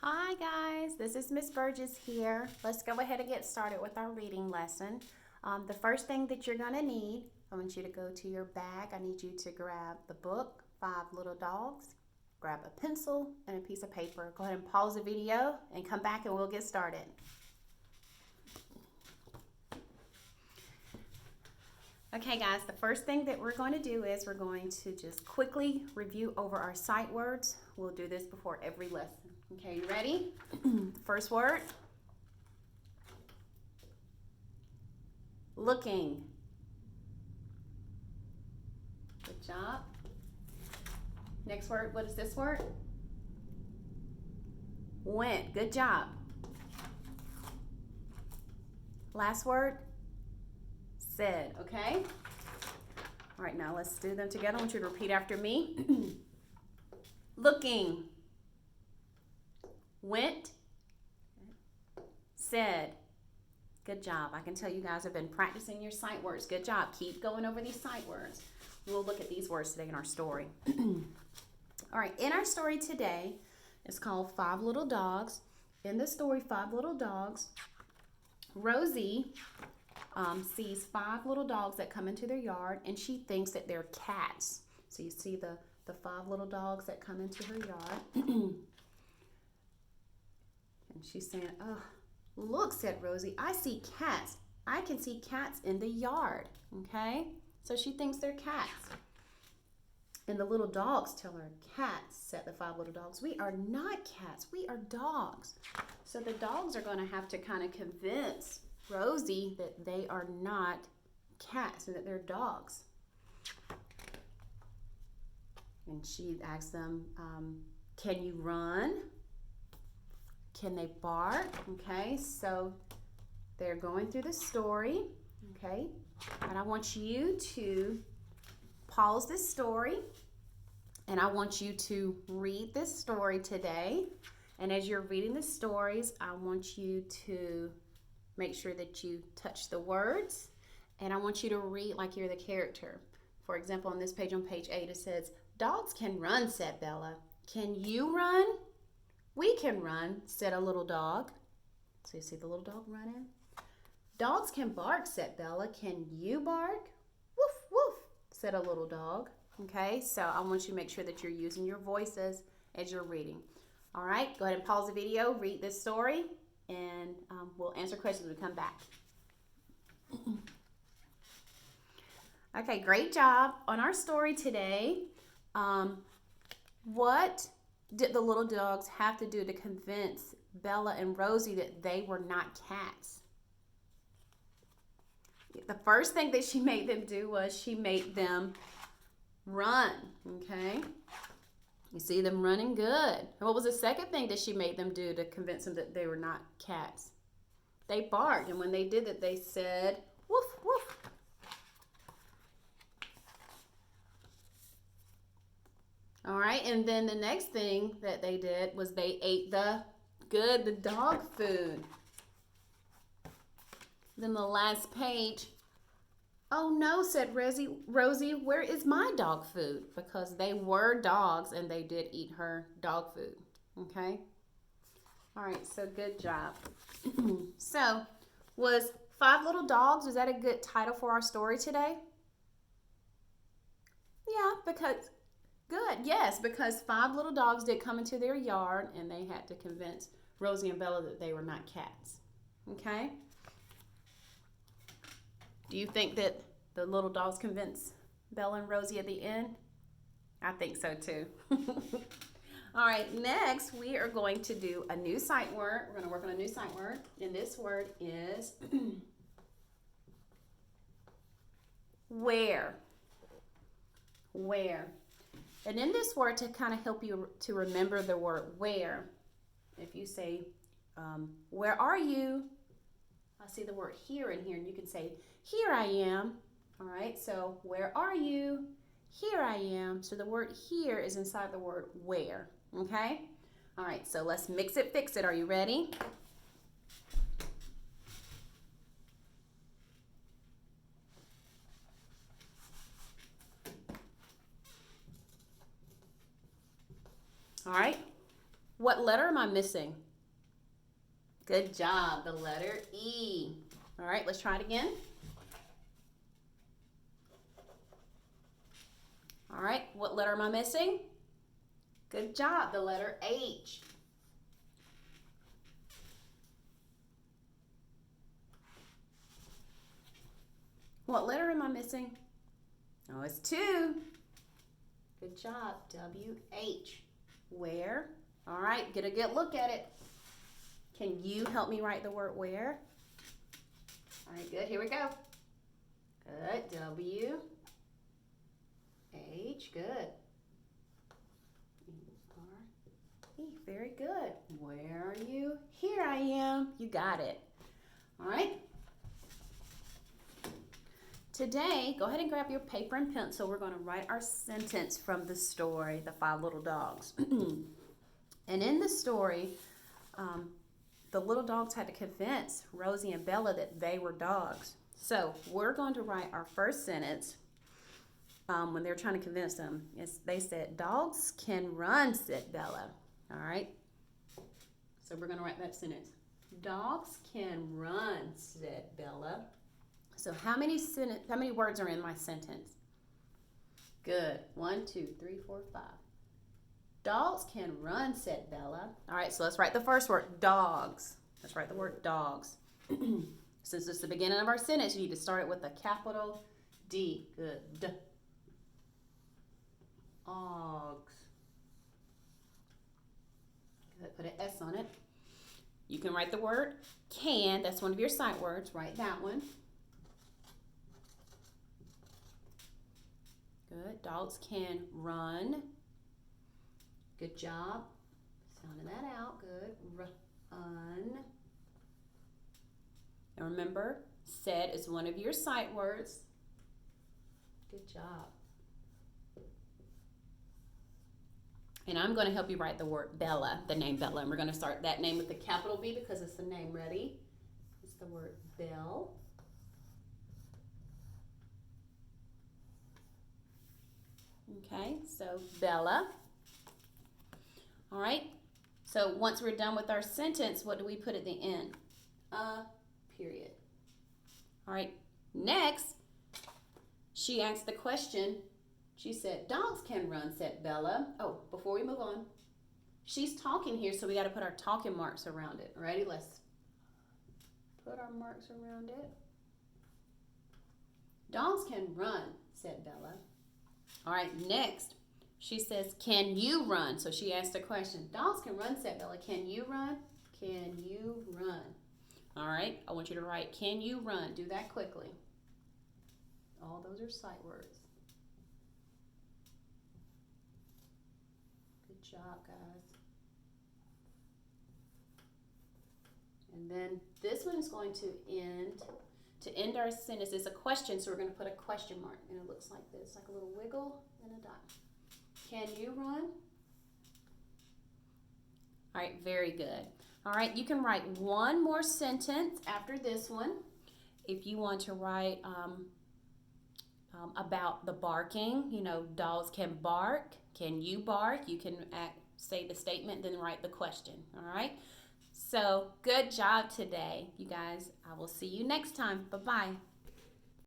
Hi guys, this is Miss Burgess here. Let's go ahead and get started with our reading lesson. The first thing that you're going to need, I want you to go to your bag. I need you to grab the book, Five Little Dogs, grab a pencil and a piece of paper. Go ahead and pause the video and come back and we'll get started. Okay guys, the first thing that we're going to do is we're going to just quickly review over our sight words. We'll do this before every lesson. Okay, you ready? First word. Looking. Good job. Next word, what is this word? Went. Good job. Last word? Said. Okay? All right, now let's do them together. I want you to repeat after me. Looking. Went. Said. Good job. I can tell you guys have been practicing your sight words. Good job. Keep going over these sight words. We'll look at these words today in our story. All right, in our story today, it's called Five Little Dogs. In the story, Five Little Dogs, Rosie sees five little dogs that come into their yard, and she thinks that they're cats. So you see the five little dogs that come into her yard. And she's saying, oh, look, said Rosie, I see cats. I can see cats in the yard. Okay? So she thinks they're cats. And the little dogs tell her, cats, said the five little dogs. We are not cats. We are dogs. So the dogs are going to have to kind of convince Rosie that they are not cats and that they're dogs. And she asks them, can you run? Can they bark? Okay, so they're going through the story. Okay, and I want you to pause this story and I want you to read this story today. And as you're reading the stories, I want you to make sure that you touch the words and I want you to read like you're the character. For example, on this page, on page 8, it says, dogs can run, said Bella. Can you run? We can run, said a little dog. So you see the little dog running? Dogs can bark, said Bella. Can you bark? Woof, woof, said a little dog. Okay, so I want you to make sure that you're using your voices as you're reading. All right, go ahead and pause the video, read this story, and we'll answer questions when we come back. Okay, great job. On our story today, what did the little dogs have to do to convince Bella and Rosie that they were not cats? The first thing that she made them do was she made them run, okay? You see them running good. And what was the second thing that she made them do to convince them that they were not cats? They barked, and when they did that, they said, woof, woof. All right, and then the next thing that they did was they ate the dog food. Then the last page, oh no, said Rosie, where is my dog food? Because they were dogs and they did eat her dog food, okay? All right, so good job. So, was Five Little Dogs, was that a good title for our story today? Yeah, because good, yes, because five little dogs did come into their yard and they had to convince Rosie and Bella that they were not cats. Okay? Do you think that the little dogs convinced Bella and Rosie at the end? I think so too. All right, next we are going to do a new sight word. We're going to work on a new sight word, and this word is where. Where. And in this word, to kind of help you to remember the word where, if you say, where are you? I see the word here in here, and you can say, here I am. All right, so where are you? Here I am. So the word here is inside the word where, okay? All right, so let's mix it, fix it. Are you ready? All right, What letter am I missing? Good job, the letter E. All right, let's try it again. All right, what letter am I missing? Good job, the letter H. What letter am I missing? Oh, it's 2. Good job, W-H. Where? All right, get a good look at it. Can you help me write the word where? All right, good, here we go. Good, W-H, good. E-R-E, very good. Where are you? Here I am. You got it. All right. Today, go ahead and grab your paper and pencil. We're going to write our sentence from the story, The 5 Little Dogs. And in the story, the little dogs had to convince Rosie and Bella that they were dogs. So we're going to write our first sentence when they're trying to convince them. They said, "Dogs can run," said Bella. All right? So we're going to write that sentence. "Dogs can run," said Bella. So how many words are in my sentence? Good. 1, 2, 3, 4, 5. "Dogs can run," said Bella. All right, so let's write the first word, dogs. Let's write the word dogs. Since it's the beginning of our sentence, you need to start it with a capital D. Good. D. Dogs. Good. Put an S on it. You can write the word can. That's one of your sight words. Write that one. Good. Dogs can run. Good job. Sounding that out. Good. Run. And remember, said is one of your sight words. Good job. And I'm going to help you write the word Bella, the name Bella. And we're going to start that name with a capital B because it's the name. Ready? It's the word Belle. Okay, so Bella. All right, so once we're done with our sentence, what do we put at the end? A period. All right, next, she asked the question. She said, "Dogs can run," said Bella. Oh, before we move on, she's talking here, so we got to put our talking marks around it. Ready? Let's put our marks around it. "Dogs can run," said Bella. All right, next, she says, "Can you run?" So she asked a question. "Dogs can run," said Bella. "Can you run?" Can you run? All right, I want you to write, "Can you run?" Do that quickly. All those are sight words. Good job, guys. And then this one is going to end. To end our sentence, it's a question, so we're going to put a question mark. And it looks like this, like a little wiggle and a dot. Can you run? All right, very good. All right, you can write one more sentence after this one. If you want to write about the barking, you know, dogs can bark. Can you bark? You can say the statement, then write the question. All right? So good job today, you guys. I will see you next time. Bye-bye.